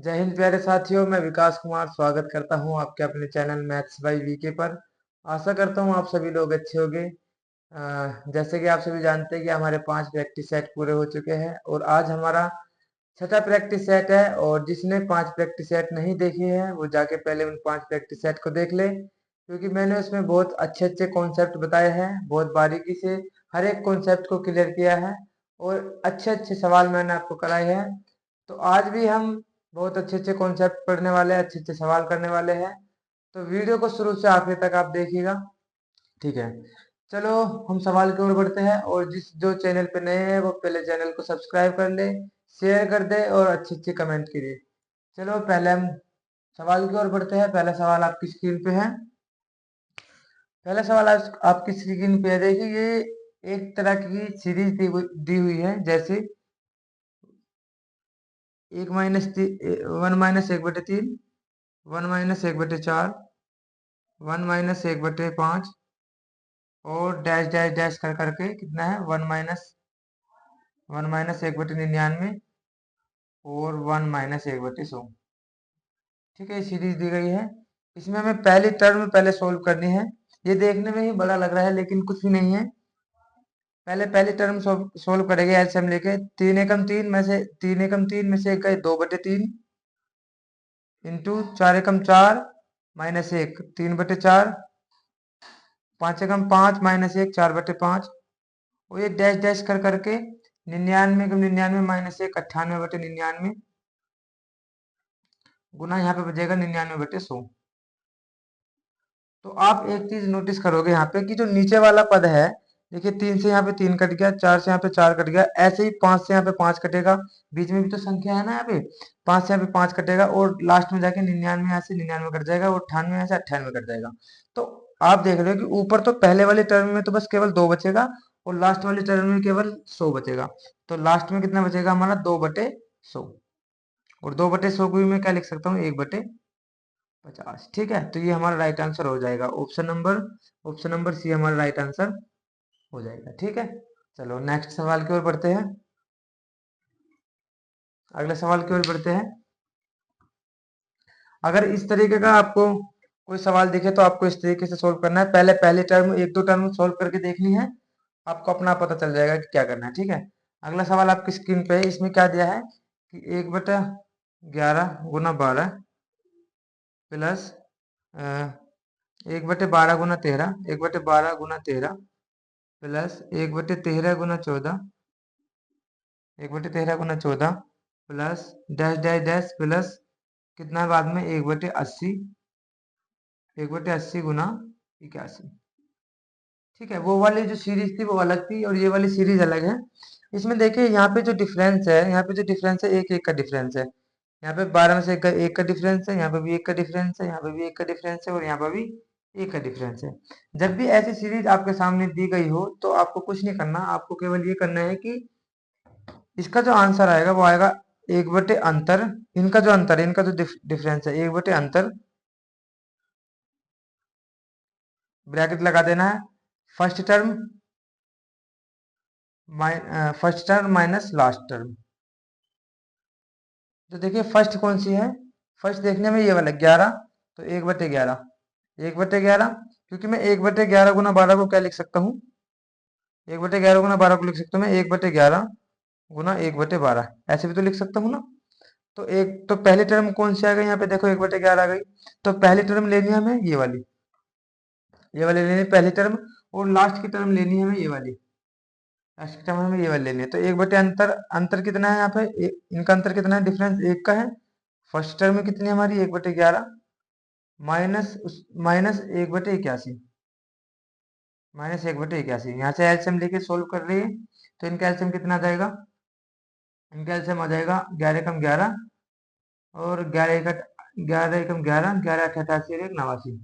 जय हिंद प्यारे साथियों, मैं विकास कुमार स्वागत करता हूं आपके अपने चैनल मैथ्स बाय वीके पर। आशा करता हूं आप सभी लोग अच्छे होंगे। जैसे कि आप सभी जानते हैं कि हमारे 5 प्रैक्टिस सेट पूरे हो चुके हैं और आज हमारा छठा प्रैक्टिस सेट है। और जिसने 5 प्रैक्टिस सेट नहीं देखे हैं वो जाके पहले उन 5 प्रैक्टिस सेट को देख ले, क्योंकि मैंने उसमें बहुत अच्छे अच्छे कॉन्सेप्ट बताए हैं, बहुत बारीकी से हर एक कॉन्सेप्ट को क्लियर किया है और अच्छे अच्छे सवाल मैंने आपको कराए हैं। तो आज भी हम बहुत अच्छे अच्छे कॉन्सेप्ट पढ़ने वाले हैं, अच्छे अच्छे सवाल करने वाले हैं। तो वीडियो को शुरू से आखिर तक आप देखिएगा, ठीक है। चलो हम सवाल की ओर बढ़ते हैं, और जिस जो चैनल पे नए हैं वो पहले चैनल को सब्सक्राइब कर ले, शेयर कर दे और अच्छे अच्छे कमेंट करिए। चलो पहले हम सवाल की ओर बढ़ते हैं। पहला सवाल आपकी स्क्रीन पे है। पहला सवाल आपकी स्क्रीन पे है, देखिए ये एक तरह की सीरीज दी हुई है, जैसे 1 - 1/3, 1 - 1/4, 1 - 1/5 और डैश डैश डैश कर करके कितना है 1 - 1/99 और 1 - 1/100। ठीक है, ये सीरीज दी गई है। इसमें हमें पहली टर्म पहले सोल्व करनी है। ये देखने में ही बड़ा लग रहा है लेकिन कुछ भी नहीं है। पहले पहली टर्म सोल्व करेंगे एलसीएम लेके। 3 एकम 3 में से 1 गए 2/3 इंटू 4 एकम 4 -1 3/4, 5 एकम 5 -1 4/5 और ये डैश डैश कर करके 99 -1 98/99 गुना यहाँ पे बचेगा 99/100। तो आप एक चीज नोटिस करोगे यहाँ पे कि जो नीचे वाला पद है, देखिए 3 से यहाँ पे 3 कट गया, 4 से यहाँ पे 4 कट गया, ऐसे ही 5 से यहाँ पे 5 कटेगा। बीच में भी तो संख्या है ना, यहाँ पे 5 से यहाँ पे 5 कटेगा और लास्ट में जाके 99 यहाँ से 99 कट जाएगा और 98 यहाँ से 98 कट जाएगा। तो आप देख रहे हो कि ऊपर तो पहले वाली टर्म में तो बस केवल 2 बचेगा और लास्ट वाली टर्म में केवल 100 बचेगा। तो लास्ट में कितना बचेगा हमारा 2/100। और 2/100 को भी मैं क्या लिख सकता हूँ 1/50। ठीक है, तो ये हमारा राइट आंसर हो जाएगा। ऑप्शन नंबर सी हमारा राइट आंसर हो जाएगा। ठीक है, चलो नेक्स्ट सवाल की ओर बढ़ते हैं। अगले सवाल की ओर बढ़ते हैं। अगर इस तरीके का आपको कोई सवाल दिखे तो आपको इस तरीके से सोल्व करना है। पहले पहली टर्म एक दो टर्म सोल्व करके देखनी है, आपको अपना पता चल जाएगा कि क्या करना है। ठीक है, अगला सवाल आपकी स्क्रीन पे है। इसमें क्या दिया है कि 1/11 गुना 12 प्लस 1/12 गुना 13, 1/12 गुना 13 प्लस 1/13 गुना 14, 1/13 गुना 14 plus dash dash dash plus कितना है बाद में 1/80, 1/80 गुना 81। ठीक है, वो वाली जो सीरीज थी वो अलग थी और ये वाली सीरीज अलग है। इसमें देखिए यहाँ पे जो डिफरेंस है, यहाँ पे जो डिफरेंस है एक एक का डिफरेंस है। यहाँ पे 12 में से एक का डिफरेंस है, यहाँ पे भी एक का डिफरेंस है, यहाँ पे भी एक का डिफरेंस है और यहाँ पे भी एक का डिफरेंस है। जब भी ऐसी सीरीज आपके सामने दी गई हो तो आपको कुछ नहीं करना, आपको केवल ये करना है कि इसका जो आंसर आएगा वो आएगा 1/अंतर। इनका जो अंतर है, इनका जो डिफरेंस है 1/अंतर, ब्रैकेट लगा देना है। First term first term minus last term. तो देखिए फर्स्ट कौन सी है, फर्स्ट देखने में ये वाला 11, तो 1/11, 1/11, क्योंकि मैं 1/11 गुना 12 को क्या लिख सकता हूँ, 1/11 गुना 12 को लिख सकता हूँ मैं 1/11 गुना 1/12, ऐसे भी तो लिख सकता हूँ ना। तो एक तो पहली टर्म कौन सी आ गई यहाँ पे, देखो 1/11 आ गई। तो पहली टर्म लेनी है हमें ये वाली लेनी है पहली टर्म, और लास्ट की टर्म लेनी है हमें ये वाली, लास्ट की टर्म हमें ये वाली लेनी है। तो 1/अंतर, अंतर कितना है यहाँ पे, इनका अंतर कितना है, डिफरेंस एक का है। फर्स्ट टर्म में कितनी हमारी 1/11 माइनस 1/81, -1/81। यहाँ से एलसीएम लेके सोल्व कर रही है तो इनका एलसीएम कितना आ जाएगा, इनका एलसीएम आ जाएगा 11 एकम 11 और 11 एकम 11, 11 × 8 = 88 और 1 = 89।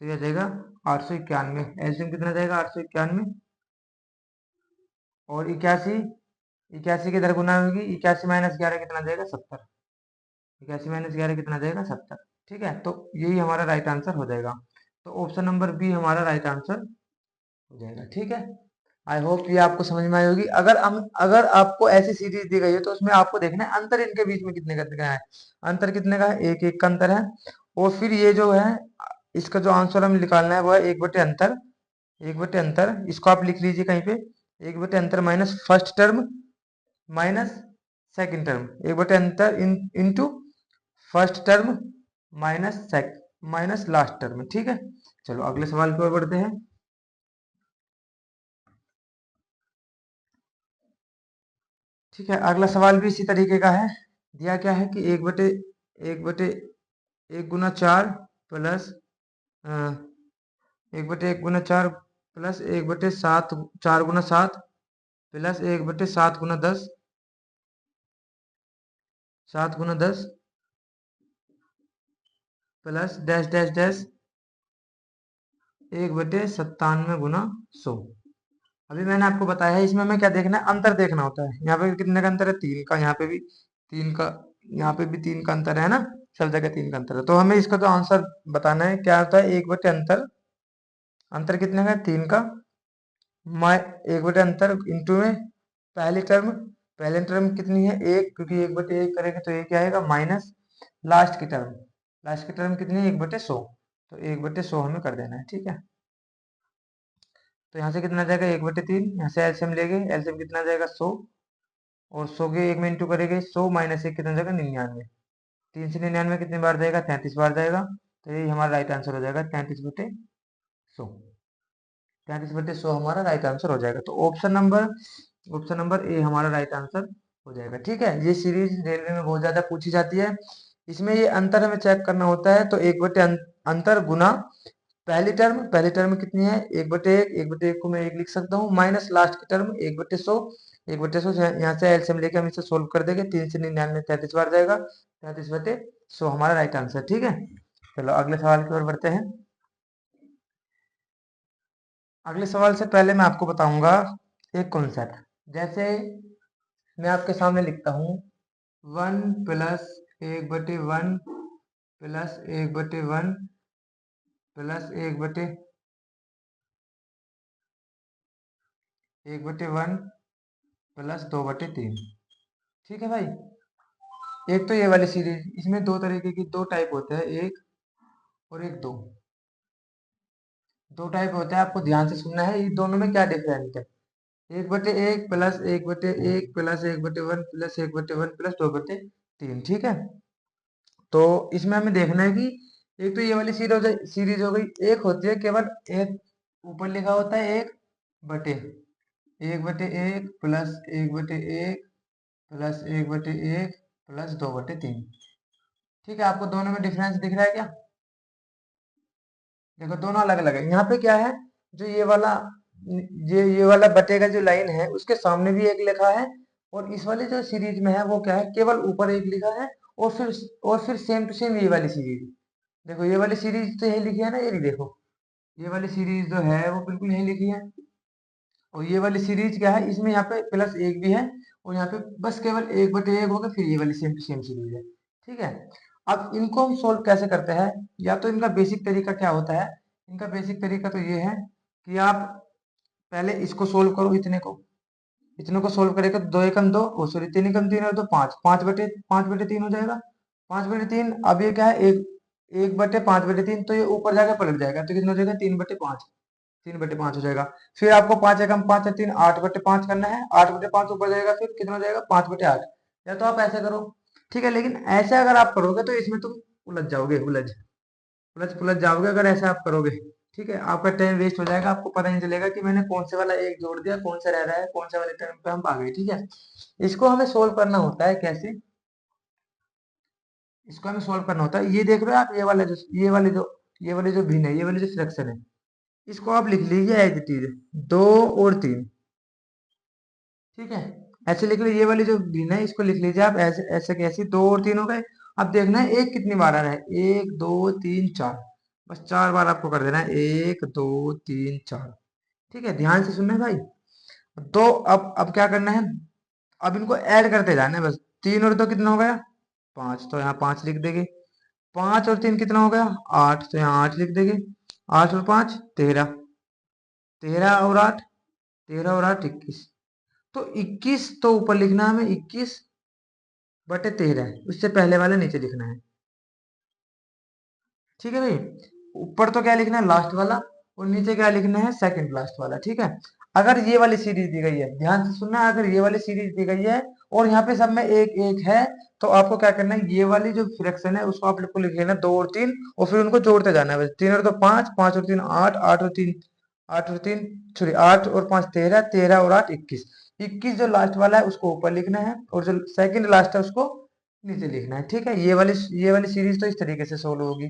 तो ये आ जाएगा 891। एलसीएम कितना जाएगा 891 और 81, 81 की इधर गुना होगी, 81 - 11 कितना जाएगा 70, 81 - 11 कितना जाएगा 70। ठीक है, तो यही हमारा राइट आंसर हो जाएगा। तो ऑप्शन नंबर बी हमारा राइट आंसर हो जाएगा। ठीक है, आई होप ये आपको समझ में आई होगी। अगर आपको ऐसी सीरीज दी गई है तो उसमें आपको देखना है अंतर इनके बीच में कितने का है। अंतर कितने का है, एक एक का अंतर है। और फिर ये जो है इसका जो आंसर हमें निकालना है वो है एक बटे अंतर। एक बटे अंतर इसको आप लिख लीजिए कहीं पे, एक बटे अंतर minus first term minus second term, एक बटे अंतर into first term minus minus last term. ठीक है, चलो अगले सवाल की ओर बढ़ते हैं। ठीक है, अगला सवाल भी इसी तरीके का है। दिया क्या है कि एक बटे एक गुना चार प्लस एक बटे एक गुना चार प्लस एक बटे सात, चार गुना सात प्लस एक बटे सात गुना दस, सात गुना दस प्लस डैश डैश डैश एक बटे 97 गुना 100। अभी मैंने आपको बताया है इसमें हमें क्या देखना है, अंतर देखना होता है। यहाँ पे कितने का अंतर है, तीन का, यहाँ पे भी तीन का, यहाँ पे भी तीन का अंतर है ना, सब जगह तीन का अंतर है। तो हमें इसका तो आंसर बताना है क्या होता है, एक बटे अंतर, अंतर कितने का है, तीन का, माइ एक बटे अंतर इंटू में पहली टर्म, पहले टर्म कितनी है एक, क्योंकि एक बटे एक करेंगे तो ये क्या आएगा माइनस लास्ट की टर्म, लास्ट की टर्म कितनी है एक बटे सौ, तो एक बटे सौ हमें कर देना है। ठीक है, तो यहाँ से कितना आ जाएगा एक बटे तीन, यहाँ से एलसीएम लेंगे, एलसीएम कितना आ जाएगा सौ, और सौ के एक में इंटू करेंगे, सौ माइनस एक कितना हो जाएगा 99, तीन से 99 कितनी बार जाएगा, 33 बार जाएगा। तो ये हमारा राइट आंसर हो जाएगा 33/100, 33/100 हमारा राइट आंसर हो जाएगा। तो ऑप्शन नंबर ए हमारा राइट आंसर हो जाएगा। ठीक है, ये सीरीज रेलवे में बहुत ज्यादा पूछी जाती है। इसमें ये अंतर हमें चेक करना होता है, तो एक बटे अंतर गुना पहली टर्म, पहली टर्म कितनी है एक बटे एक, एक बटे एक को मैं एक लिख सकता हूँ, माइनस लास्ट की टर्म एक बटे सौ, एक बटे सौ यहाँ से एलसीएम लेके हम इसे सोल्व कर देंगे, तीन से 99 33 बार जाएगा, 33/100 हमारा राइट आंसर। ठीक है, चलो अगले सवाल की ओर बढ़ते हैं। अगले सवाल से पहले मैं आपको बताऊंगा एक कॉन्सेप्ट। जैसे मैं आपके सामने लिखता हूँ वन प्लस एक बटे वन प्लस एक बटे वन प्लस एक बटे वन प्लस दो बटे तीन। ठीक है भाई, एक तो ये वाली सीरीज, इसमें दो तरीके की, दो टाइप होते हैं, एक और एक दो, दो टाइप होता है, आपको ध्यान से सुनना है ये दोनों में क्या डिफरेंस है। एक बटे एक प्लस एक बटे एक प्लस एक बटे वन प्लस एक बटे वन प्लस दो बटे तीन। ठीक है, तो इसमें हमें देखना है कि एक तो ये वाली सीरीज हो गई, एक होती है केवल एक, ऊपर लिखा होता है बटे एक बटे एक प्लस एक बटे एक प्लस एक बटे एक प्लस दो बटे तीन। ठीक है, आपको दोनों में डिफरेंस दिख रहा है क्या, देखो दोनों अलग अलग है। यहाँ पे क्या है, जो ये वाला बटे का जो लाइन है उसके सामने भी एक लिखा है, और इस वाली जो सीरीज में है वो क्या है, केवल ऊपर एक लिखा है, और फिर सेम टू सेम ये वाली सीरीज, देखो ये वाली सीरीज तो यही लिखी है ना, ये नहीं देखो, ये वाली सीरीज जो है वो बिल्कुल यही लिखी है। और ये वाली सीरीज क्या है, इसमें यहाँ पे प्लस एक भी है, और यहाँ पे बस केवल एक बटे एक होगा, फिर ये वाली सेम टू सेम सीरीज है। ठीक है, अब इनको हम सोल्व कैसे करते हैं, या तो इनका बेसिक तरीका क्या होता है, इनका बेसिक तरीका तो ये है कि आप पहले इसको सोल्व करो, इतने को सोल्व करेगा तो दो एकम दो, ओ सॉरी तीन एकम तीन और दो पाँच, पाँच बटे तीन हो जाएगा, 5/3। अब ये क्या है, एक एक बटे 5/3, तो ये ऊपर जाकर पलट जाएगा, तो कितना हो जाएगा 3/5, 3/5 हो जाएगा। फिर आपको पाँच एकम पाँच है तीन, 8/5 करना है, 8/5 ऊपर जाएगा, फिर कितना हो जाएगा 5/8। या तो आप ऐसे करो, ठीक है, लेकिन ऐसे अगर आप करोगे तो इसमें तुम उलझ जाओगे, उलझ उलझ पुलझ जाओगे अगर ऐसा आप करोगे। ठीक है, आपका टाइम वेस्ट हो जाएगा, आपको पता नहीं चलेगा कि मैंने कौन से वाला एक जोड़ दिया, कौन सा रह रहा है, कौन से वाले टाइम पे हम आ गए। ठीक है, इसको हमें सोल्व करना होता है कैसे, इसको हमें सोल्व करना होता है, ये देख रहे हो आप, ये वाले जो भिन्न है, ये वाली जो फ्रैक्शन है, इसको आप लिख लीजिए एज इट इज, दो और तीन। ठीक है, ऐसे लिख लीजिए, ये वाली जो भिन्न है इसको लिख लीजिए आप ऐसे ऐसे कैसे, दो और तीन हो गए। अब देखना है एक कितनी बार आ रहा है, एक दो तीन चार, बस चार बार आपको कर देना है, एक दो तीन चार। ठीक है, ध्यान से सुनना है भाई। तो अब क्या करना है, अब इनको ऐड करते जाना है बस, तीन और दो कितना हो गया पांच, तो यहाँ पांच लिख देंगे, पांच और तीन कितना हो गया आठ, तो यहाँ आठ लिख देंगे, आठ और पांच 13, 13 और आठ 13 और 8 21। तो 21 तो ऊपर लिखना है हमें, 21/13, उससे पहले वाला नीचे लिखना है। ठीक है भाई, ऊपर तो क्या लिखना है, लास्ट वाला, और नीचे क्या लिखना है, सेकंड लास्ट वाला। ठीक है, अगर ये वाली सीरीज दी गई है, ध्यान से सुनना, अगर ये वाली सीरीज दी गई है और यहाँ पे सब में एक एक है, तो आपको क्या करना है, ये वाली जो फ्रैक्शन है उसको आप लोग को लिख लेना 2 और 3, और फिर उनको जोड़ते जाना है बस। 3 और 2 5, 5 और 3 8, 8 और 3 8 और 3 सॉरी 8 और 5 13, 13 और 8 21। 21 जो लास्ट वाला है उसको ऊपर लिखना है, और जो सेकंड लास्ट है उसको नीचे लिखना है। ठीक है, ये वाली सीरीज तो इस तरीके से सोल्व होगी।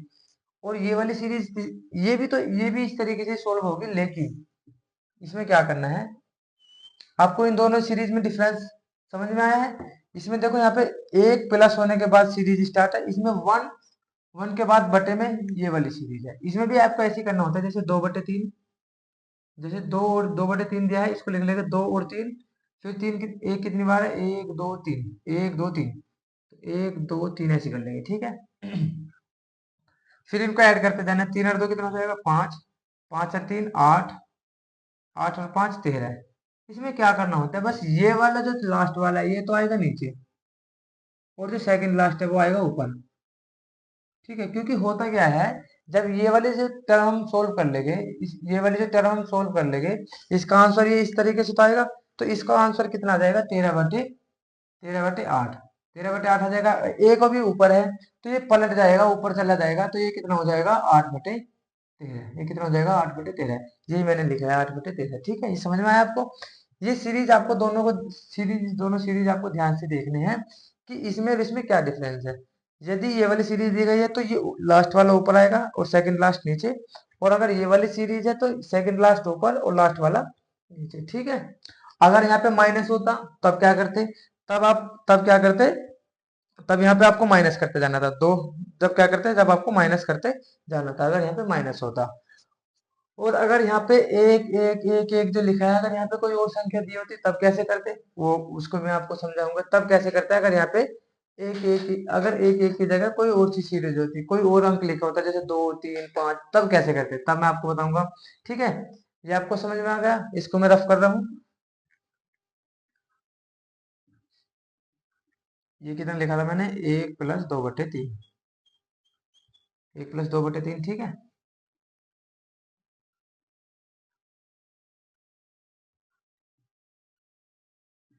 और ये वाली सीरीज, ये भी इस तरीके से सोल्व होगी, लेकिन इसमें क्या करना है, आपको इन दोनों सीरीज में डिफरेंस समझ में आया है। इसमें देखो यहाँ पे एक प्लस होने के बाद सीरीज स्टार्ट है, इसमें वन, वन के बाद बटे में ये वाली सीरीज है। इसमें भी आपको ऐसे ही करना होता है, जैसे 2/3, जैसे 2/3 दिया है, इसको लिख लेंगे 2 और 3, फिर तीन की एक कितनी बार है, 1 2 3, 1 2 3, 1 2 3 ऐसे कर लेंगे। ठीक है, फिर इनको ऐड करते जाना है, 3 और 2 कितना हो जाएगा, 5, 5 और 3 8, 8 और 5 13। इसमें क्या करना होता है, बस ये वाला जो लास्ट वाला है ये तो आएगा नीचे, और जो सेकंड लास्ट है वो आएगा ऊपर। ठीक है, क्योंकि होता क्या है, जब ये वाले जो टर्म हम सोल्व कर लेंगे, ये वाली जो टर्म हम सोल्व कर लेंगे, इसका आंसर ये इस तरीके से तो आएगा, तो इसका आंसर कितना आ जाएगा, 13/8, 13/8 आ जाएगा। एक को भी ऊपर है तो ये पलट जाएगा, ऊपर चला जाएगा, तो ये कितना हो जाएगा, 8/13। ये कितना हो जाएगा, 8/13। यही मैंने लिखा है, 8/13। ठीक है, ये समझ में आया आपको। ये सीरीज आपको दोनों सीरीज आपको ध्यान से देखने हैं कि इसमें और इसमें क्या डिफरेंस है। यदि ये वाली सीरीज दी गई है तो ये लास्ट वाला ऊपर आएगा और सेकंड लास्ट नीचे, और अगर ये वाली सीरीज है तो सेकंड लास्ट ऊपर और लास्ट वाला नीचे। ठीक है, अगर यहाँ पे माइनस होता तब क्या करते, तब क्या करते, तब यहाँ पे आपको माइनस करते जाना था। दो, जब क्या करते, जब आपको माइनस करते जाना था, अगर यहाँ पे माइनस होता। और अगर यहाँ पे एक एक एक एक जो लिखा है, अगर यहाँ पे कोई और संख्या दी होती तब कैसे करते, वो उसको मैं आपको समझाऊंगा तब कैसे करते हैं। अगर यहाँ पे अगर एक एक की जगह कोई और सी सीरीज होती, कोई और अंक लिखा होता, जैसे 2 3 5, तब कैसे करते, तब मैं आपको बताऊंगा। ठीक है, ये आपको समझ में आ गया, इसको मैं रफ कर रहा हूँ। ये कितना लिखा था मैंने, 1+2/3, 1+2/3। ठीक है,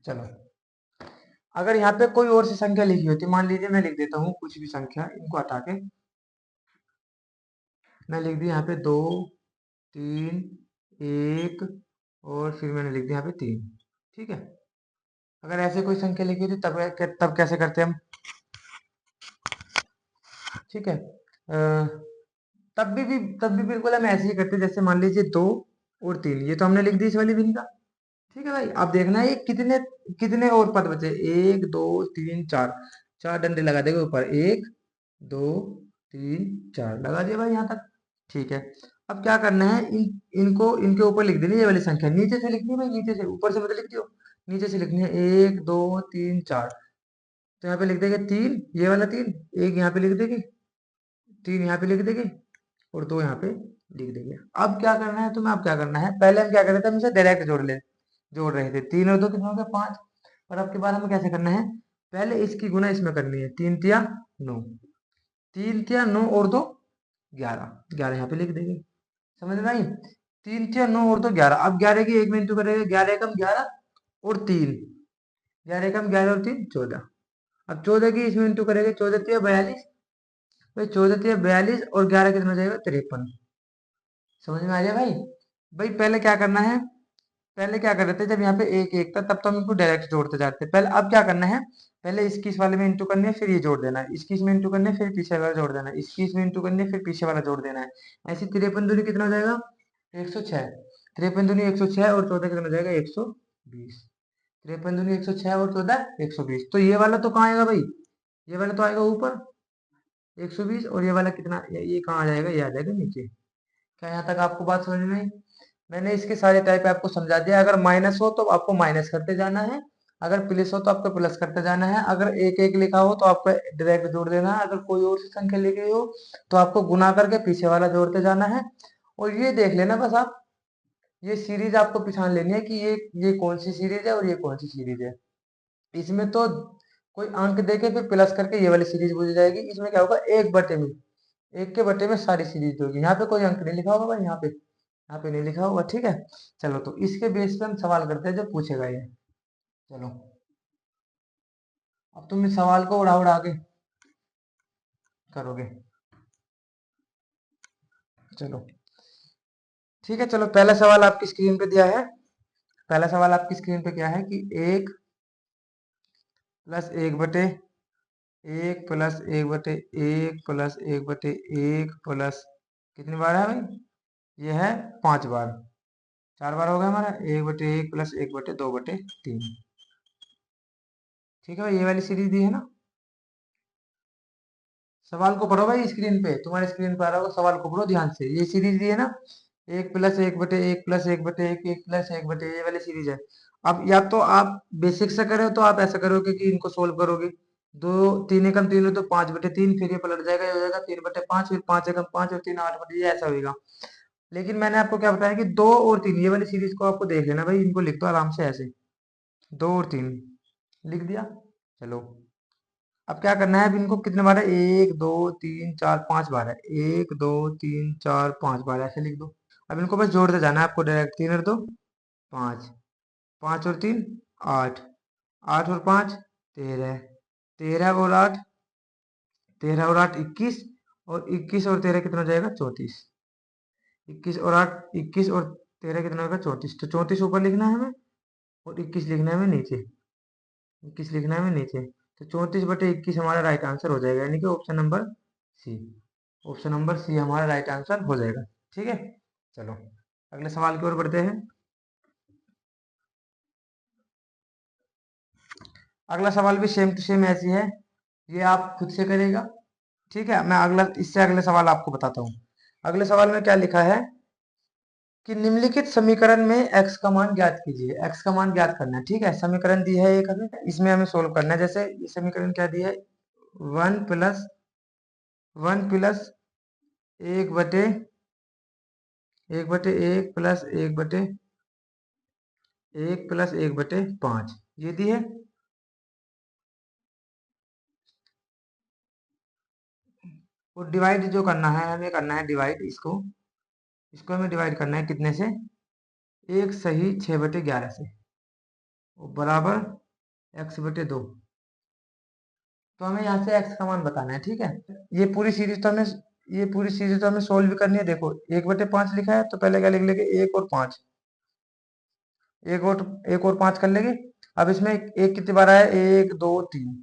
चलो, अगर यहाँ पे कोई और सी संख्या लिखी होती, मान लीजिए मैं लिख देता हूँ कुछ भी संख्या, इनको हटा के मैं लिख दी यहाँ पे 2 3 1, और फिर मैंने लिख दिया यहाँ पे 3। ठीक है, अगर ऐसे कोई संख्या लिखी थी तब कैसे करते हम। ठीक है, तब भी बिल्कुल हम ऐसे ही करते, जैसे मान लीजिए 2 और 3, ये तो हमने लिख दी इस वाली भिन्न का। ठीक है भाई, अब देखना है ये कितने कितने और पद बचे, 1 2 3 4, 4 डंडे लगा देंगे ऊपर, 1 2 3 4 लगा दिया भाई यहाँ तक। ठीक है, अब क्या करना है, इनको इनके ऊपर लिख देनी है ये वाली संख्या, नीचे से लिखनी है भाई, नीचे से, ऊपर से मत लिख दियो, नीचे से लिखनी है, 1 2 3 4। तो यहाँ पे लिख देंगे 3, ये वाला 3, एक यहाँ पे लिख देंगे, 3 यहाँ पे लिख देंगे, और 2 यहाँ पे लिख देंगे। अब क्या करना है तुम्हें, अब क्या करना है, पहले हम क्या कर रहे थे, हम इसे डायरेक्ट जोड़ रहे थे, 3 और 2 कितना हो गया, 5। और अब के बाद हमें कैसे करना है, पहले इसकी गुना इसमें करनी है, 3 तिया 9, 3 तिया 9 और 2 11, 11 यहाँ पे लिख देंगे। समझ में आई, 3 तिया 9 और 2 11। अब 11 की एक में इंटू करेंगे, 11 एकम 11 और 3, 11 एकम 11 और 3 14। अब 14 की इसमें इंटू करेंगे, 14 तिया 42, भाई 14 तिया 42 और 11 कितना हो जाएगा, 53। समझ में आ गया भाई। भाई पहले क्या करना है, पहले क्या कर रहे थे, जब यहाँ पे एक एक था तब तो हम इनको डायरेक्ट जोड़ते जाते थे, पहले अब क्या करना है, पहले इसकी इस वाले में इंटू करनी है, फिर ये जोड़ देना है, इसकी इसमें इंटू करनी है, फिर पीछे वाला जोड़ देना है, इसकी इसमें इंटू करनी है, फिर पीछे वाला जोड़ देना है। ऐसे 53 दूनी कितना हो जाएगा, 106। 53 दूनी 106 और 14 कितना हो जाएगा, 120। 53 दूनी 106 और 14 120। तो ये वाला तो कहाँ आएगा भाई, ये वाला तो आएगा ऊपर 120, और ये वाला कितना, ये कहाँ आ जाएगा, ये आ जाएगा नीचे। क्या यहाँ तक आपको बात समझ में आई। मैंने इसके सारे टाइप आपको समझा दिया। अगर माइनस हो तो आपको माइनस करते जाना है, अगर प्लस हो तो आपको प्लस करते जाना है, अगर एक एक लिखा हो तो आपको डायरेक्ट जोड़ देना है, अगर कोई और सी संख्या लिखी हो तो आपको गुना करके पीछे वाला जोड़ते जाना है। और ये देख लेना बस आप, ये सीरीज आपको पहचान लेनी है कि ये कौन सी सीरीज है और ये कौन सी सीरीज है। इसमें तो कोई अंक देके फिर प्लस करके ये वाली सीरीज बुझ जाएगी। इसमें क्या होगा, एक बटे में, एक के बटे में सारी सीरीज होगी। यहाँ पे कोई अंक नहीं लिखा होगा भाई, यहाँ पे नहीं लिखा होगा, ठीक है। चलो तो इसके बेस पे हम सवाल करते हैं जो पूछेगा ये। चलो अब तुम इस सवाल को उड़ा उड़ा के करोगे। चलो ठीक है, चलो पहला सवाल आपकी स्क्रीन पे दिया है। पहला सवाल आपकी स्क्रीन पे क्या है कि एक प्लस एक बटे एक प्लस एक बटे एक प्लस एक बटे एक प्लस कितनी बार है भाई, ये है 5 बार। 4 बार हो गया हमारा, एक बटे एक प्लस एक बटे दो बटे तीन। ठीक है भाई, ये वाली सीरीज दी है ना। सवाल को पढ़ो भाई, स्क्रीन पे तुम्हारे स्क्रीन पे आ रहा होगा, सवाल को पढ़ो ध्यान से। ये सीरीज दी है ना, एक प्लस एक बटे एक प्लस एक बटे एक प्लस एक बटे, ये वाली सीरीज है। अब या तो आप बेसिक से करे हो तो आप ऐसा करोगे कि इनको सोल्व करोगे। दो, तीन एकम तीन हो तो 5/3, फिर ये पलट जाएगा, ये हो जाएगा 3/5, फिर 5 एकम 5 और 3 8 बटे, ये ऐसा होगा। लेकिन मैंने आपको क्या बताया कि 2 और 3, ये वाली सीरीज को आपको देख लेना भाई, इनको लिख दो आराम से ऐसे, 2 और 3 लिख दिया। चलो अब क्या करना है, अब इनको कितने बार है, 1 2 3 4 5 बार है, 1 2 3 4 5 बार ऐसे लिख दो। अब इनको बस जोड़ते जाना है आपको डायरेक्ट, 3 और 2 5, 5 और 3 8, 8 और 5 13, 13 और 8, 13 और 8 21, और 21 और 13 कितना हो जाएगा, 34। 21 और 8, 21 और 13 कितना होगा, 34। तो 34 ऊपर लिखना है हमें और 21 लिखना है हमें नीचे, 21 लिखना है हमें नीचे। तो 34/21 हमारा राइट आंसर हो जाएगा, यानी कि option number C. Option number C हमारा राइट आंसर हो जाएगा। ठीक है, चलो अगले सवाल की ओर बढ़ते हैं। अगला सवाल भी सेम टू सेम ऐसी है, ये आप खुद से करेगा। ठीक है, मैं अगला इससे अगले सवाल आपको बताता हूँ। अगले सवाल में क्या लिखा है कि निम्नलिखित समीकरण में x का मान ज्ञात कीजिए। x का मान ज्ञात करना है, ठीक है। समीकरण दी है एक हमें, इसमें हमें सोल्व करना है। जैसे ये समीकरण क्या दिया है, 1 प्लस 1/1 प्लस 1/1 प्लस 1/5 ये दी है। और डिवाइड जो करना है हमें, करना है डिवाइड इसको, इसको हमें डिवाइड करना है कितने से, 1 सही 6/11 से, और बराबर x/2। तो हमें यहाँ से x का मान बताना है, ठीक है। ये पूरी सीरीज तो हमें ये पूरी सीरीज तो हमें सोल्व भी करनी है। देखो 1/5 लिखा है तो पहले क्या लिख लेंगे, 1 और 5, एक और 5 कर लेंगे। अब इसमें एक कितनी बार आया है, 1 2 3,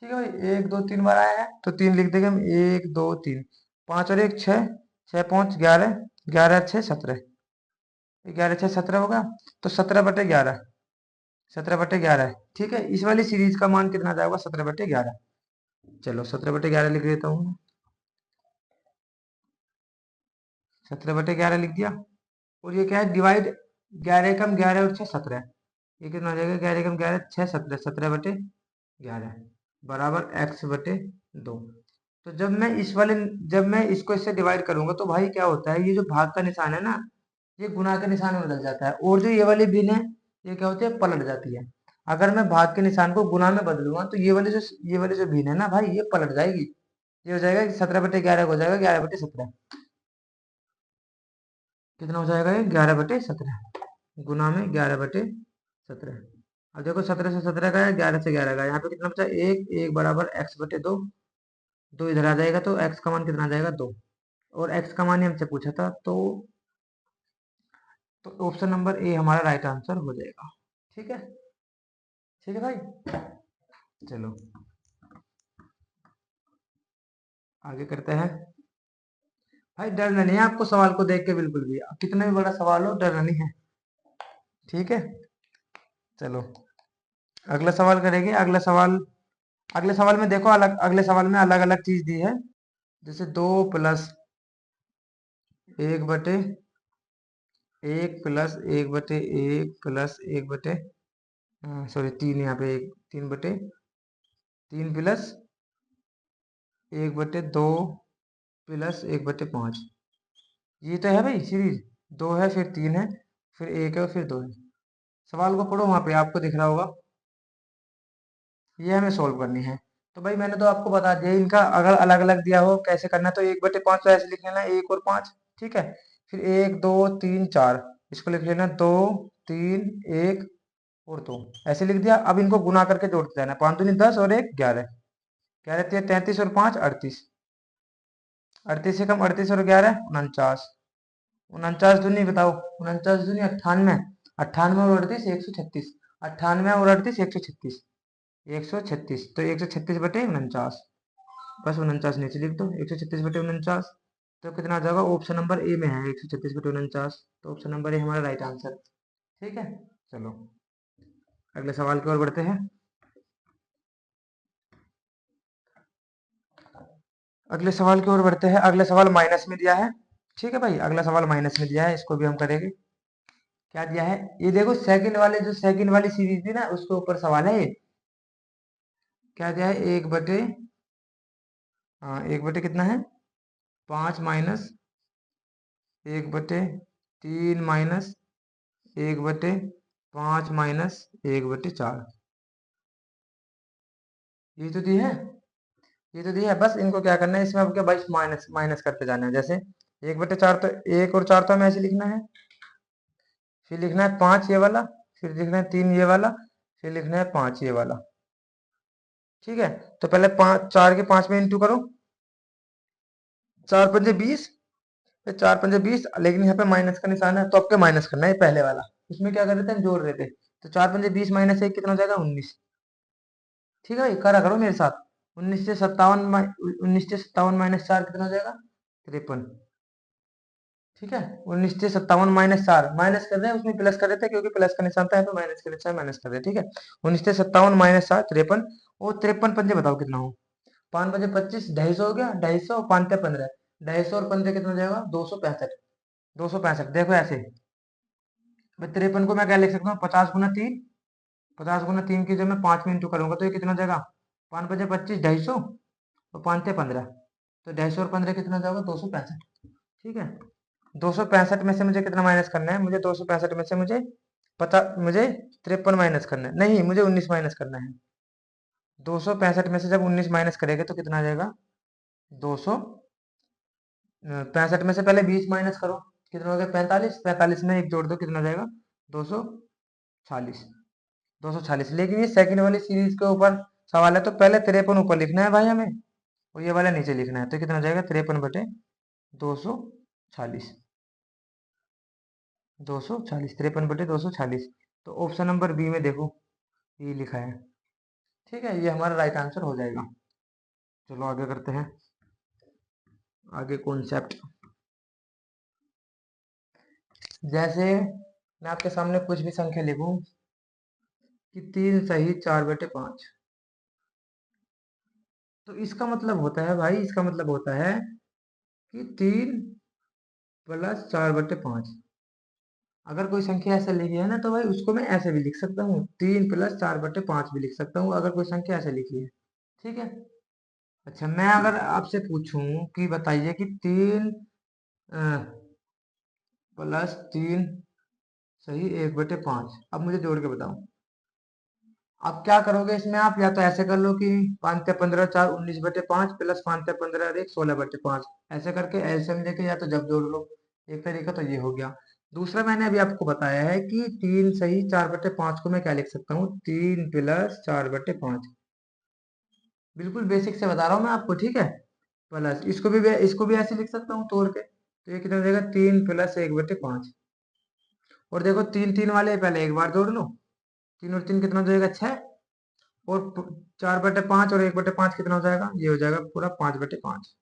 ठीक है भाई, 1 2 3 बार आया है तो 3 लिख देंगे हम, 1 2 3, 5 और 1 6, 6 5 11, 11 6 17, 11 6 17 होगा। तो 17/11, 17/11 है, ठीक है। इस वाली सीरीज का मान कितना जाएगा, 17/11। चलो 17/11 लिख देता हूँ, 17/11 लिख दिया। और ये क्या है, डिवाइड 11 एकम 11 और 6 17, ये कितना हो जाएगा, 11 एकम 11 6 17, 17/11 बराबर x/2। तो जब मैं इसको इससे डिवाइड करूंगा तो भाई क्या होता है, ये जो भाग का निशान है ना, ये गुना के निशान में बदल जाता है। और जो ये वाली भिन्न है, ये क्या होती है, पलट जाती है। अगर मैं भाग के निशान को गुना में बदलूंगा तो ये वाली जो भिन्न है ना भाई, ये पलट जाएगी। ये हो जाएगा 17/11 हो जाएगा 11/17। कितना हो जाएगा ये, 11/17 गुना में 11/17। अब देखो 17 से 17 का है, 11 से 11 का है। यहाँ पे कितना बचा, एक, एक बराबर x/2, दो इधर आ जाएगा तो x का मान कितना आ जाएगा, 2। और x का मान ही हमसे पूछा था, तो ऑप्शन नंबर ए हमारा राइट आंसर हो जाएगा। ठीक है, ठीक है भाई। चलो आगे करते हैं। भाई डरना नहीं है आपको सवाल को देख के, बिल्कुल भी कितना भी बड़ा सवाल हो, डरना नहीं है। ठीक है, चलो अगला सवाल करेंगे। अगले सवाल में देखो, अगले सवाल में अलग अलग चीज दी है। जैसे 2+1/1 प्लस 1/1 प्लस 1/, सॉरी 3, यहाँ पे 3 प्लस 1/2 प्लस 1/5, ये तो है भाई सीरीज। 2 है फिर 3 है, फिर एक है और फिर दो है। सवाल को पढ़ो, वहां पे आपको दिख रहा होगा। ये हमें सोल्व करनी है। तो भाई मैंने तो आपको बता दिया, इनका अगर अलग अलग दिया हो कैसे करना है, तो 1/5 तो ऐसे लिख लेना, 1 और 5। ठीक है। फिर 1 2 3 4, इसको लिख लेना 2 3 1 और 2, ऐसे लिख दिया। अब इनको गुना करके जोड़ते जाना, 5 दूनी 10 और 1 11, 11 33 और 5 38, 38 से कम 38 और 11 49, 49 दूनी बताओ, 49 दूनी 98, 98 और 38 136, 98 और 38 136, 136, तो 136/49, बस 49 नीचे लिख दो, 136/49। तो कितना आ जाएगा, ऑप्शन नंबर ए में है 136/49, तो ऑप्शन नंबर ए हमारा राइट आंसर। ठीक है। चलो अगले सवाल की ओर बढ़ते हैं। अगले सवाल की ओर बढ़ते हैं। अगला सवाल माइनस में दिया है। ठीक है भाई, अगला सवाल माइनस में दिया है, इसको भी हम करेंगे। क्या दिया है, ये देखो सेकंड वाले, जो सेकंड वाली सीरीज थी ना, उसके ऊपर सवाल है ये। क्या दिया है, 1/, हाँ 1/ कितना है, 5 - 1/3 -1/5 - 1/4, ये तो दी है। ये तो दी है, बस इनको क्या करना है, इसमें अब क्या भाई, माइनस माइनस करते जाना है। जैसे 1/4, तो 1 और 4 तो हमें ऐसे लिखना है, फिर लिखना है 5 ये वाला, फिर लिखना है 3 ये वाला, फिर लिखना है 5 ये वाला। ठीक है। तो पहले 4 के 5 में इंटू करो, 4 × 5 = 20, फिर 4 × 5 = 20, लेकिन यहाँ पे माइनस का निशान है, तो आपके माइनस करना है पहले वाला। उसमें क्या कर रहे थे, हम जोड़ रहे थे। तो 4 × 5 = 20 -1 कितना हो जाएगा, 19। ठीक है भाई, करा करो मेरे साथ। 19 से 57 कितना हो जाएगा, 53। ठीक है। 19 से 57 -4, माइनस कर रहे हैं, उसमें प्लस कर रहे थे क्योंकि प्लस का निशान था, यहाँ पे माइनस के निशान माइनस कर रहे हैं। ठीक है। 19 से 57 - 4 53, और 53 पंजे बताओ कितना हो, 5 × 5 = 25, 250 हो गया, 250, 5 × 15, 250 और 15 कितना हो जाएगा, 265, 265। देखो ऐसे, मैं 53 को मैं क्या लिख सकता हूँ, 50 × 3, 50 × 3 की जब मैं 5 में इंटू करूंगा तो ये कितना हो जाएगा, 5 × 5 = 25, 250, और 5 × 15, तो 250 और 15 कितना हो जाएगा, 265। ठीक है। 265 में से मुझे कितना माइनस करना है, मुझे 265 में से मुझे 53 माइनस करना है, नहीं मुझे 19 माइनस करना है। 265 में से जब 19 माइनस करेंगे तो कितना आ जाएगा, 265 में से पहले 20 माइनस करो, कितना हो गया, 45, 45 में एक जोड़ दो, कितना हो जाएगा, 246, 246। लेकिन ये सेकंड वाली सीरीज के ऊपर सवाल है, तो पहले 53 ऊपर लिखना है भाई हमें, और ये वाला नीचे लिखना है, तो कितना हो जाएगा, 53/246, 246, 53/246। तो ऑप्शन नंबर बी में देखो, ये लिखा है। ठीक है, ये हमारा राइट आंसर हो जाएगा। चलो आगे करते हैं, आगे कॉन्सेप्ट। जैसे मैं आपके सामने कुछ भी संख्या लिखूं कि 3 सही 4/5, तो इसका मतलब होता है भाई, इसका मतलब होता है कि 3 + 4/5। अगर कोई संख्या ऐसे लिखी है ना, तो भाई उसको मैं ऐसे भी लिख सकता हूँ, 3 + 4/5 भी लिख सकता हूँ, अगर कोई संख्या ऐसे लिखी है। ठीक है। अच्छा, मैं अगर आपसे पूछूं कि बताइए कि 3 + 3 सही 1/5, अब मुझे जोड़ के बताओ। आप क्या करोगे इसमें, आप या तो ऐसे कर लो कि 5 × 15 = 4, 19/5 प्लस 5 × 15 = 1, 16/5, ऐसे करके एलसीएम लेके या तो जब जोड़ लो। एक तरीका तो ये हो गया। दूसरा मैंने अभी आपको बताया है कि 3 सही 4/5 को मैं क्या लिख सकता हूँ, 3 + 4/5, बिल्कुल बेसिक से बता रहा हूँ मैं आपको। ठीक है। प्लस इसको भी ऐसे लिख सकता हूँ तोड़ के, तो ये कितना हो जाएगा, 3 + 1/5। और देखो 3 3 वाले पहले एक बार जोड़ लो, 3 और 3 कितना हो जाएगा, 6, और 4/5 और 1/5 कितना हो जाएगा, ये हो जाएगा पूरा 5/5।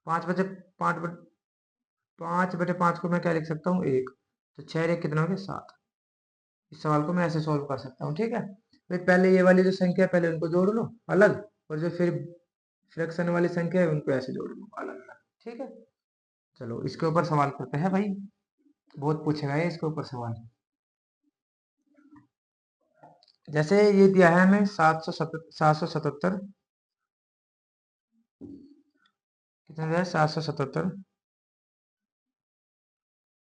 5/5 को मैं क्या लिख सकता हूँ, 1, तो 6 1 कितना हो गया, 7। इस सवाल को मैं ऐसे सॉल्व कर सकता हूँ। ठीक है। फिर पहले ये वाली जो संख्या है, पहले उनको जोड़ लो अलग, और जो फिर फ्रैक्शन वाली संख्या है उनको ऐसे जोड़ लो अलग अलग। ठीक है। चलो इसके ऊपर सवाल करते हैं भाई, बहुत पूछेगा ये इसके ऊपर सवाल। जैसे ये दिया है हमें 777, कितना दिया है, 777,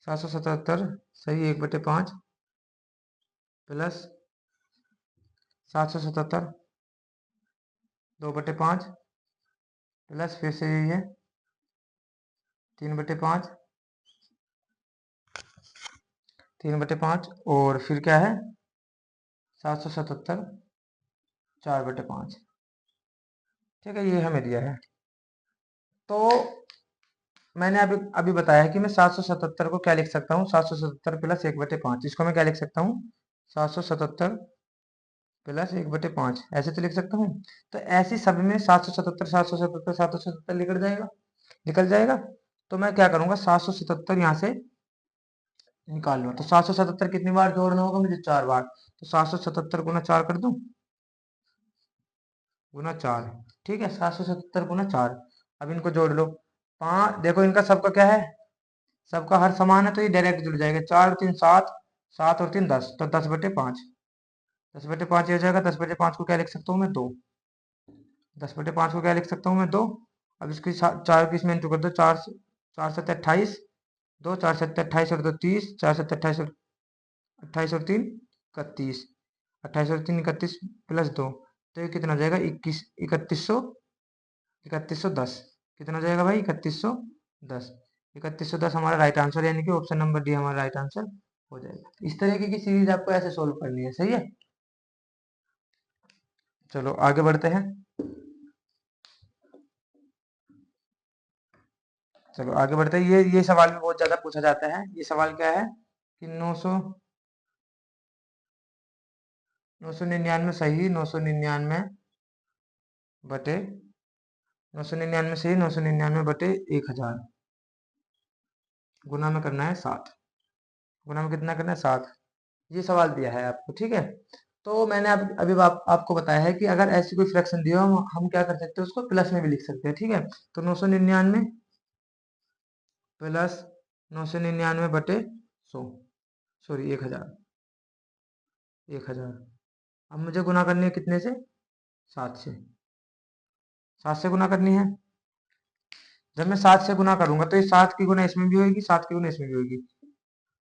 777 सही 1/5 प्लस 777 2/5 प्लस फिर से यही है 3/5 3/5 और फिर क्या है 777 4/5। ठीक है, ये हमें दिया है। तो मैंने अभी अभी बताया कि मैं 777 को क्या लिख सकता हूँ, 777 प्लस 1/5। इसको मैं क्या लिख सकता हूँ, 777 प्लस 1/5 ऐसे तो लिख सकता हूँ। तो ऐसी सब में 777 777 777 निकल जाएगा। तो मैं क्या करूंगा, 777 यहाँ से निकाल लो। तो 777 कितनी बार जोड़ना होगा मुझे, 4 बार। तो 777 गुना 4 कर दूं, गुना 4। ठीक है, 777 गुना 4। अब इनको जोड़ लो। 5, देखो इनका सबका क्या है, सबका हर समान है, तो ये डायरेक्ट जुड़ जाएगा। 4 3 7, 7 और 3 10, तो 10/5। 10/5 ये हो जाएगा। 10/5 को क्या लिख सकता हूँ मैं, 2। 10/5 को क्या लिख सकता हूँ मैं, 2। अब इसकी 4 की इसमें इंटू कर दो। 4 4 7 28, 2 4 7 28 और 2 30, 4 7 28 और 28 और 3 31, 28 और 3 31 प्लस 2, तो ये कितना हो जाएगा, 21 3110। कितना हो जाएगा भाई, 3110। 3110 हमारा राइट आंसर, यानी कि ऑप्शन नंबर डी हमारा राइट आंसर हो जाएगा। इस तरीके की सीरीज आपको ऐसे सोल्व करनी है, सही है। चलो आगे बढ़ते हैं। चलो आगे बढ़ते हैं। ये सवाल भी बहुत ज्यादा पूछा जाता है। ये सवाल क्या है कि 999 सही 999 बटे 999 सही 999 बटे 1000 गुना में करना है 7। गुना में कितना करना है, 7। ये सवाल दिया है आपको, ठीक है। तो मैंने अभी आपको बताया है कि अगर ऐसी कोई फ्रैक्शन दी हो, हम क्या कर सकते हैं, उसको प्लस में भी लिख सकते हैं, ठीक है। तो 999 प्लस 999 बटे 100, सॉरी 1000। 1000 अब मुझे गुना करनी है कितने से, 7 से। 7 से गुना करनी है। जब मैं 7 से गुना करूंगा तो ये 7 की गुना इसमें भी होगी, 7 की गुना इसमें भी होगी।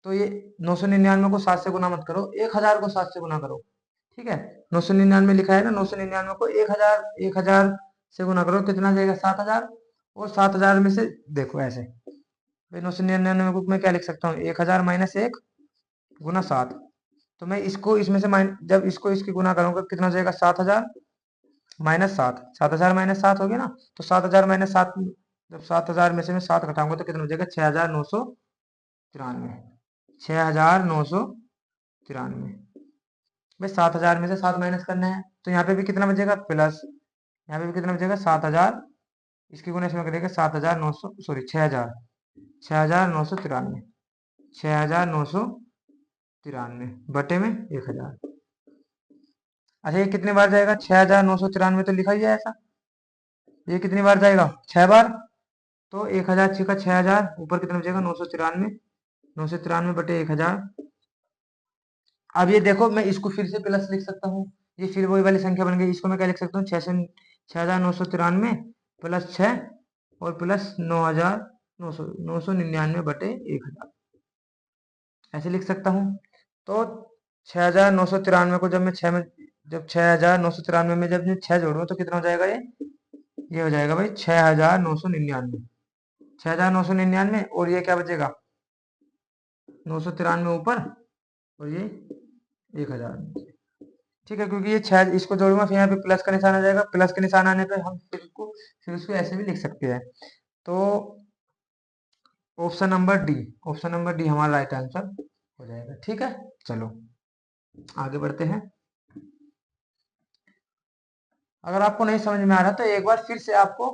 तो ये 999 को 7 से गुना मत करो, 1000 को 7 से गुना करो। ठीक है, 999 लिखा है ना, 999 को 1000 से गुना करो, कितना जाएगा, 7000। और 7000 में से देखो ऐसे, भाई 999 को मैं क्या लिख सकता हूँ, 1000 माइनस 1 गुना 7। तो मैं इसको इसमें से जब इसको इसकी गुना करूंगा कितना हो जाएगा, 7000 माइनस 7। 7000 माइनस 7 हो गया ना। तो 7000 माइनस 7, जब 7000 में से मैं 7 घटाऊंगा तो कितना हो जाएगा, 6993। 6993। भाई 7000 में से 7 माइनस करना है, तो यहाँ पे भी कितना बचेगा, प्लस। यहाँ पे भी कितना बचेगा, 7000। इसकी गुना इसमें करेंगे, 7900, सॉरी 6000, 6993। 6993 बटे में 1000। अच्छा, ये कितनी बार जाएगा, 6993 तो लिखा ही है ऐसा। ये कितनी बार जाएगा, 6 बार। तो 1000 छिका 6000, ऊपर कितना बचेगा, 993। 993 बटे 1000। अब ये देखो, मैं इसको फिर से प्लस लिख सकता हूँ। ये फिर वही वाली संख्या बन गई। इसको मैं क्या लिख सकता हूँ, 6993 प्लस 6 और प्लस 999 बटे 1000, ऐसे लिख सकता हूँ। तो 6993 को जब मैं 6 में, जब 6993 में जब मैं 6 जोड़ूंगा तो कितना हो जाएगा, ये हो जाएगा भाई 6999। 6999 और ये क्या बचेगा, 993 ऊपर, और ये 1000। ठीक है, क्योंकि ये 6 इसको जोड़ूंगा फिर यहाँ पे प्लस का निशान आ जाएगा। प्लस का निशान आने पे हम फिर उसको ऐसे भी लिख सकते हैं। तो ऑप्शन नंबर डी हमारा राइट आंसर हो जाएगा। ठीक है, चलो आगे बढ़ते हैं। अगर आपको नहीं समझ में आ रहा तो एक बार फिर से आपको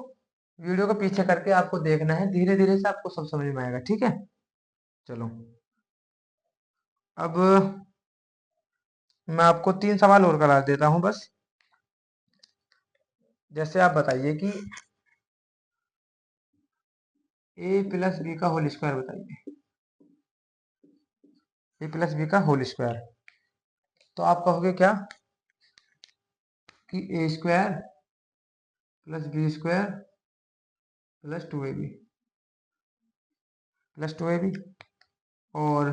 वीडियो को पीछे करके आपको देखना है, धीरे धीरे से आपको सब समझ में आएगा। ठीक है, चलो अब मैं आपको 3 सवाल और करा देता हूं बस। जैसे आप बताइए कि ए प्लस बी का होल स्क्वायर बताइए। ए प्लस बी का होल स्क्वायर, तो आप कहोगे क्या कि A square plus B square plus 2ab plus 2ab। और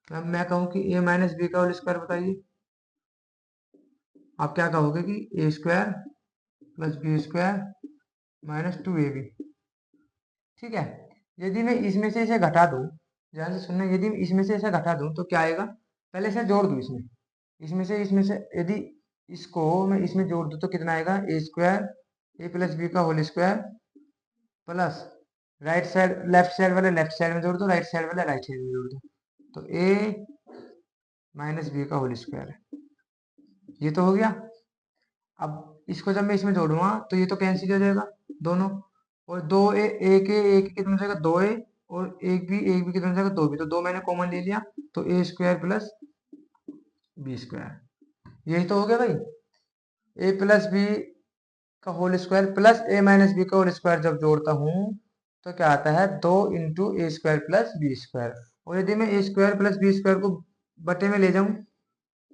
अब मैं कहूँ कि ए माइनस बी का होल स्क्वायर बताइए, आप क्या कहोगे कि A square plus B square minus 2ab। ठीक है, यदि मैं इसमें से इसे घटा दूं, ध्यान से सुनना, यदि मैं इसमें से इसे घटा दूं तो क्या आएगा, पहले इसे जोड़ दूं, इसमें से यदि इसको मैं इसमें जोड़ दूं तो कितना आएगा, A square A plus B का whole square plus right side left side वाले लेफ्ट साइड में जोड़ दो, राइट साइड वाले राइट साइड में जोड़ दो, तो ए माइनस बी का होल स्क्वायर है। ये तो हो गया। अब इसको जब मैं इसमें जोड़ूंगा तो ये तो कैंसिल हो जाएगा दोनों, और दो ए एक कितना हो जाएगा, दो ए, और एक भी कितना हो जाएगा, दो भी, तो दो मैंने कॉमन ले लिया, तो A square plus B square, यही तो हो गया भाई। ए प्लस बी का होल स्क्वायर प्लस ए माइनस बी का होल स्क्वायर जब जोड़ता हूँ तो क्या आता है, दो इंटू ए स्क्वायर प्लस बी स्क्वायर, और यदि मैं A square plus B square को बटे में ले जाऊं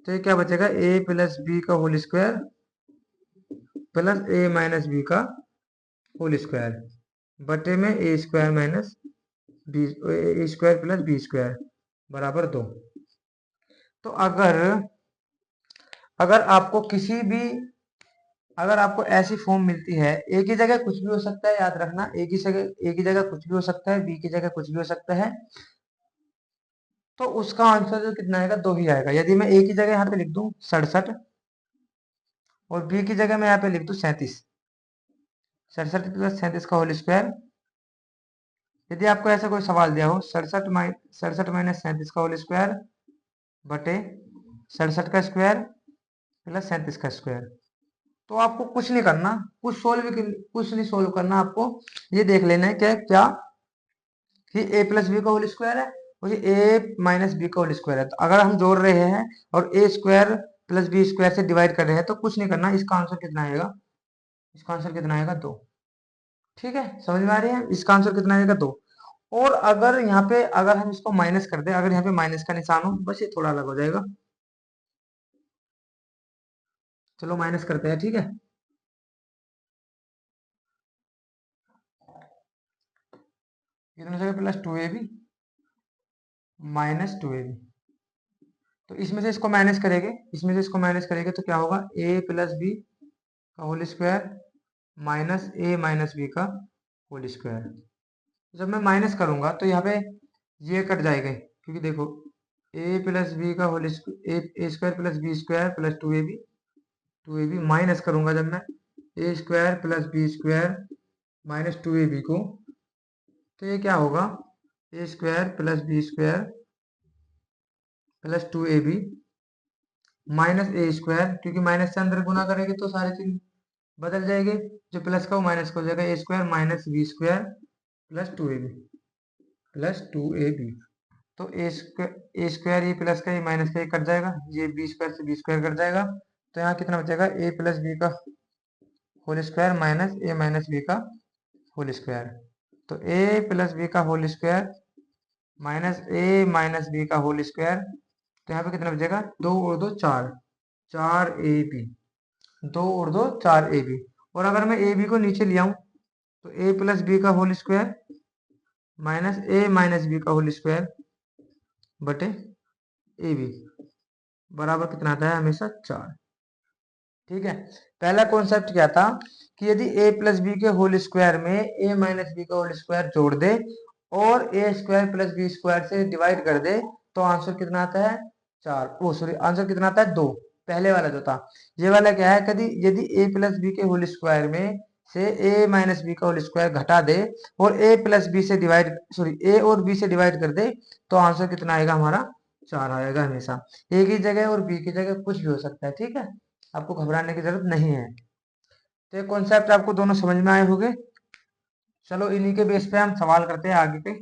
तो ये क्या बचेगा, ए प्लस बी का होल स्क्वायर प्लस ए माइनस बी का होल स्क्वायर बटे में ए स्क्वायर माइनस बी, ए स्क्वायर प्लस बी स्क्वायर बराबर 2। तो अगर अगर आपको किसी भी अगर आपको ऐसी फॉर्म मिलती है, ए की जगह कुछ भी हो सकता है, याद रखना, ए की जगह कुछ भी हो सकता है, बी की जगह कुछ भी हो सकता है, तो उसका आंसर जो कितना आएगा, 2 ही आएगा। यदि मैं ए की जगह यहाँ पे लिख दूं 67 और बी की जगह मैं यहाँ पे लिख दूं 37, 67 प्लस 37 का होल स्क्वायर, यदि आपको ऐसा कोई सवाल दिया हो 67 माइनस 37 का होल स्क्वायर बटे 67 का स्क्वायर प्लस 37 का स्क्वायर, तो आपको कुछ नहीं करना, कुछ नहीं सोल्व करना, आपको ये देख लेना है क्या क्या कि ए प्लस बी का होल स्क्वायर है और ये ए माइनस बी का होल स्क्वायर है। तो अगर हम जोड़ रहे हैं और ए स्क्वायर प्लस बी स्क्वायर से डिवाइड कर रहे हैं तो कुछ नहीं करना, इसका आंसर कितना आएगा, इसका आंसर कितना आएगा, 2। ठीक है, समझ में आ रही है, इसका आंसर कितना आएगा, 2। और अगर यहाँ पे अगर हम इसको माइनस कर दें, अगर यहाँ पे माइनस का निशान हो, बस ये थोड़ा अलग हो जाएगा, चलो माइनस करते हैं, ठीक है। कितना हो जाएगा, प्लस 2ab माइनस 2ab, तो इसमें से इसको माइनस करेंगे, इसमें से इसको माइनस करेंगे तो क्या होगा, ए प्लस बी का होल स्क्वायर माइनस ए माइनस बी का होल स्क्वायर। जब मैं माइनस करूंगा तो यहाँ पे ये कट जाएगा, क्योंकि देखो ए प्लस बी का whole A square plus B square plus 2ab minus करूंगा जब मैं A square plus B square minus 2ab को, तो ये क्या होगा, A square plus B square plus 2ab minus A square, क्योंकि माइनस से अंदर गुना करेंगे तो सारे चीज बदल जाएंगे, जो प्लस का वो माइनस का हो जाएगा, A square minus B square plus two A B, तो ए स्क्वायर ये प्लस का ये माइनस का ये कट जाएगा, ये बी स्क्वायर से बी स्क्वायर कट जाएगा, तो यहाँ कितना बचेगा, ए प्लस बी का होल स्क्वायर माइनस ए माइनस बी का होल स्क्वायर, तो ए प्लस बी का होल स्क्वायर माइनस ए माइनस बी का होल स्क्वायर, तो यहाँ पे कितना बचेगा, 2 और 2 4, 4ab, 2 और 2 4ab, और अगर मैं ए बी को नीचे ले आऊं तो ए प्लस बी का होल स्क्वायर माइनस ए माइनस बी का होल स्क्वायर बटे ए बी बराबर कितना आता है, हमेशा 4। ठीक है, पहला कॉन्सेप्ट क्या था कि यदि ए प्लस बी के होल स्क्वायर में ए माइनस बी का होल स्क्वायर जोड़ दे और ए स्क्वायर प्लस बी स्क्वायर से डिवाइड कर दे तो आंसर कितना आता है, 4, ओ सॉरी आंसर कितना आता है, 2। पहले वाला जो था, ये वाला क्या है, कभी यदि ए प्लस बी के होल स्क्वायर में से ए माइनस बी का होल स्क्वायर घटा दे और ए प्लस बी से डिवाइड सॉरी ए और बी से डिवाइड कर दे तो आंसर कितना आएगा हमारा, 4 आएगा हमेशा। ए की जगह और बी की जगह कुछ भी हो सकता है, ठीक है, आपको घबराने की जरूरत नहीं है। तो ये कॉन्सेप्ट आपको दोनों समझ में आए होंगे। चलो इन्हीं के बेस पे हम सवाल करते हैं आगे के।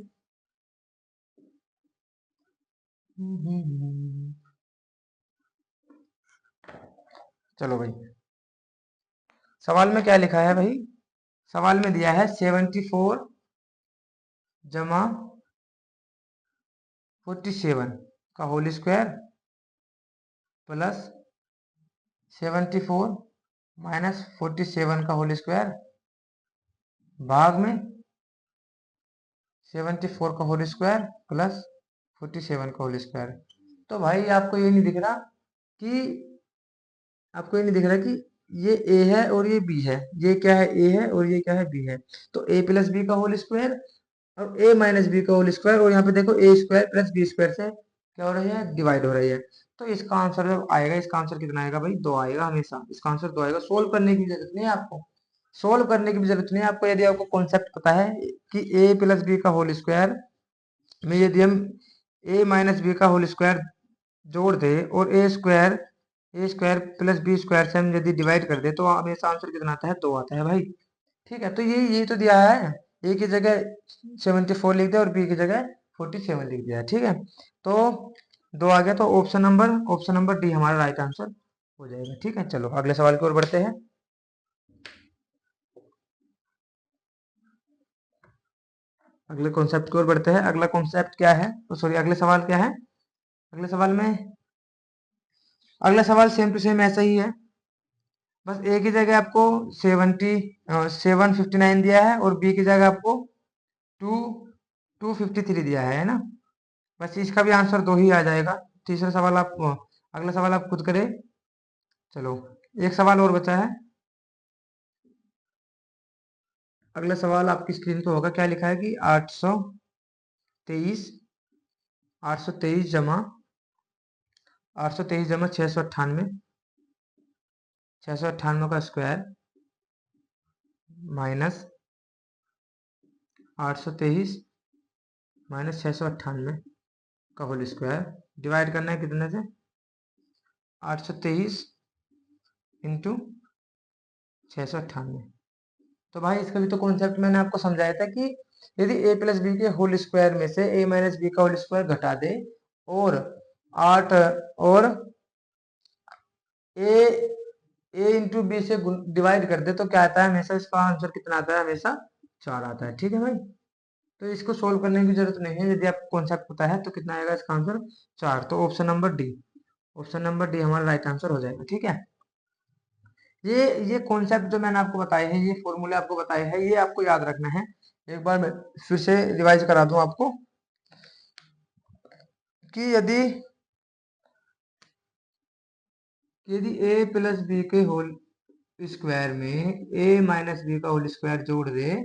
चलो भाई, सवाल में क्या लिखा है भाई, सवाल में दिया है 74 जमा 47 का होल स्क्वायर प्लस 74 माइनस 47 का होल स्क्वायर भाग में 74 का होल स्क्वायर प्लस 47 का होल स्क्वायर। तो भाई आपको ये नहीं दिख रहा कि आपको ये नहीं दिख रहा कि ये ए है और ये बी है, ये क्या है, ए है और ये क्या है, बी है। तो ए प्लस बी का होल स्क्वायर और ए माइनस बी का होल स्क्वायर, और यहाँ पे देखो ए स्क्वायर प्लस बी स्क्वायर से क्या हो रही है, डिवाइड हो रही है। तो इसका आंसर जब आएगा, इसका आंसर कितना आएगा भाई, 2 आएगा हमेशा। इसका आंसर 2 आएगा। सोल्व करने की जरूरत नहीं है आपको, सोल्व करने की भी जरूरत नहीं है आपको। यदि आपको कॉन्सेप्ट पता है कि ए प्लस बी का होल स्क्वायर में यदि हम ए माइनस बी का होल स्क्वायर जोड़ दे और ए स्क्वायर प्लस बी स्क्वायर से हम यदि डिवाइड कर दे तो हमेशा आंसर कितना आता है, 2 आता है भाई। ठीक है, तो ये तो दिया है, ए की जगह 74 लिख दिया और बी की जगह 47 लिख दिया है। ठीक है, तो 2 आ गया, तो ऑप्शन नंबर डी हमारा राइट आंसर हो जाएगा। ठीक है, चलो अगले सवाल की ओर बढ़ते हैं। अगले कॉन्सेप्ट की ओर बढ़ते हैं। अगला कॉन्सेप्ट क्या है, तो सॉरी, अगले सवाल क्या है। अगले सवाल में अगला सवाल सेम टू सेम ऐसा ही है, बस ए की जगह आपको 759 दिया है और बी की जगह आपको 253 दिया है ना। बस इसका भी आंसर 2 ही आ जाएगा। तीसरा सवाल आप अगला सवाल आप खुद करें। चलो एक सवाल और बचा है। अगला सवाल आपकी स्क्रीन पे होगा, क्या लिखा है कि 823 823 जमा 698 698 का स्क्वायर माइनस 823 माइनस 698 का होल स्क्वायर डिवाइड करना है कितने से, 823 इंटू 698। तो भाई इसका भी तो कॉन्सेप्ट मैंने आपको समझाया था कि यदि a प्लस बी के होल स्क्वायर में से a माइनस बी का होल स्क्वायर घटा दे और 8 और a इंटू बी से डिवाइड कर दे तो क्या आता है, हमेशा इसका आंसर कितना आता है, हमेशा 4 आता है। ठीक है भाई, तो इसको सोल्व करने की जरूरत नहीं है, यदि आपको कॉन्सेप्ट पता है तो कितना आएगा इसका आंसर, 4। तो ऑप्शन नंबर डी हमारा राइट आंसर हो जाएगा। ठीक है, ये कॉन्सेप्ट जो मैंने आपको बताए हैं, ये फॉर्मूले आपको बताए हैं, ये आपको याद रखना है। एक बार मैं फिर से रिवाइज करा दूं आपको कि यदि ए प्लस बी के होल स्क्वायर में ए माइनस बी का होल स्क्वायर जोड़ दे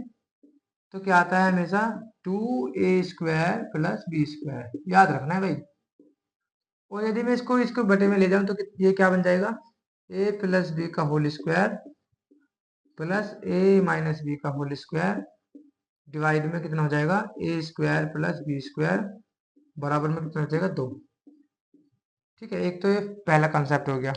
तो क्या आता है, हमेशा 2a² प्लस बी स्क्वायर। याद रखना है भाई। और यदि मैं इसको बटे में ले जाऊं तो ये क्या बन जाएगा, ए प्लस बी का होल स्क्वायर प्लस ए माइनस बी का होल स्क्वायर डिवाइड में कितना हो जाएगा, A square plus B square बराबर में कितना हो जाएगा, 2। ठीक है, एक तो ये पहला कंसेप्ट हो गया।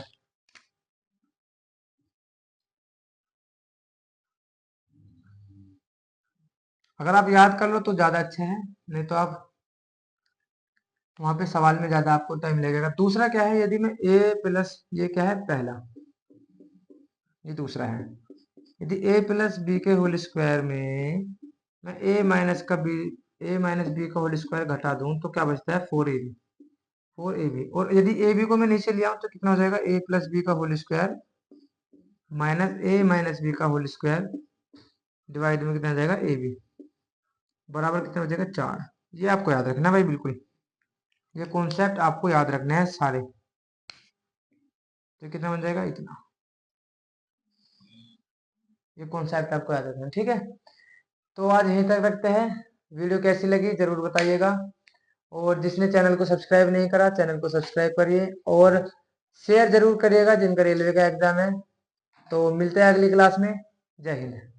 अगर आप याद कर लो तो ज्यादा अच्छा है, नहीं तो आप वहां पे सवाल में ज्यादा आपको टाइम लगेगा। दूसरा क्या है, यदि मैं ए प्लस, ये क्या है पहला, ये दूसरा है, यदि ए प्लस बी के होल स्क्वायर में मैं ए माइनस बी का होल स्क्वायर घटा दूं तो क्या बचता है, 4ab। और यदि ए बी को मैं नीचे ले आऊं तो कितना हो जाएगा, ए प्लस बी का होल स्क्वायर माइनस ए माइनस बी का होल स्क्वायर डिवाइड में कितना हो जाएगा, ए बी बराबर कितना हो जाएगा, 4। ये आपको याद रखना भाई, बिल्कुल ये कॉन्सेप्ट आपको याद रखने हैं सारे। तो कितना बन जाएगा, इतना। ये कॉन्सेप्ट आपको याद रखना है। ठीक है, तो आज यहीं तक रखते हैं। वीडियो कैसी लगी जरूर बताइएगा, और जिसने चैनल को सब्सक्राइब नहीं करा चैनल को सब्सक्राइब करिए और शेयर जरूर करिएगा जिनका रेलवे का एग्जाम है। तो मिलते हैं अगली क्लास में। जय हिंद।